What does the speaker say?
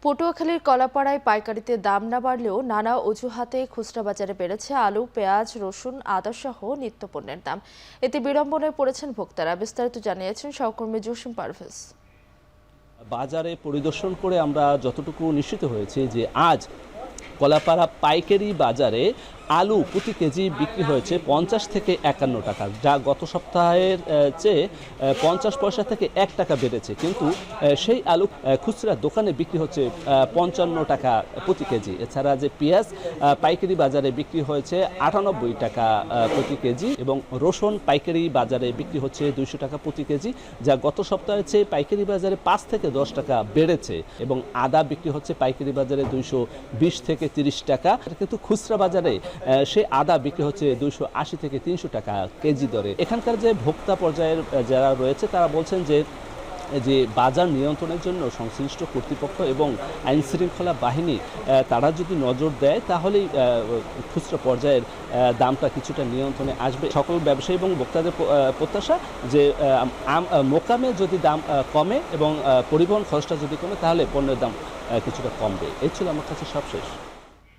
পটুয়াখালীর কলাপাড়ায় পাইকারিতে দাম না বাড়লেও নানা অজুহাতে খুচরা বাজারে বেড়েছে আলু, পেঁয়াজ, রসুন, আদা সহ নিত্যপণ্যের দাম। এতে বিড়ম্বনায় পড়েছেন ভোক্তারা। বিস্তারিত জানিয়েছেন সহকর্মী জসিম পারভেজ। বাজারে পরিদর্শন করে আমরা যতটুকু নিশ্চিত হয়েছি যে আজ কলাপাড়া পাইকারি বাজারে আলু প্রতি কেজি বিক্রি হয়েছে 50 থেকে 51 টাকা, যা গত সপ্তাহের চেয়ে 50 পয়সা থেকে 1 টাকা বেড়েছে। কিন্তু সেই আলু খুচরা দোকানে বিক্রি হচ্ছে 55 টাকা প্রতি কেজি। এছাড়া যে পেঁয়াজ পাইকারি বাজারে বিক্রি হয়েছে 98 টাকা প্রতি কেজি এবং রসুন পাইকারি বাজারে বিক্রি হচ্ছে 200 টাকা প্রতি কেজি, যা গত সপ্তাহের চেয়ে পাইকারি বাজারে 5 থেকে 10 টাকা বেড়েছে। এবং আদা বিক্রি হচ্ছে পাইকারি বাজারে 220 থেকে 30 টাকা, কিন্তু খুচরা বাজারে সে আদা বিক্রি হচ্ছে 280 থেকে 300 টাকা কেজি দরে। এখানকার যে ভোক্তা পর্যায়ের যারা রয়েছে তারা বলছেন যে বাজার নিয়ন্ত্রণের জন্য সংশ্লিষ্ট কর্তৃপক্ষ এবং আইন শৃঙ্খলা বাহিনী তারা যদি নজর দেয় তাহলেই খুচরা পর্যায়ের দামটা কিছুটা নিয়ন্ত্রণে আসবে। সকল ব্যবসায়ী এবং ভোক্তাদের প্রত্যাশা যে মোকামে যদি দাম কমে এবং পরিবহন খরচটা যদি কমে তাহলে পণ্যের দাম কিছুটা কমবে। এই ছিল আমার কাছে সবশেষ।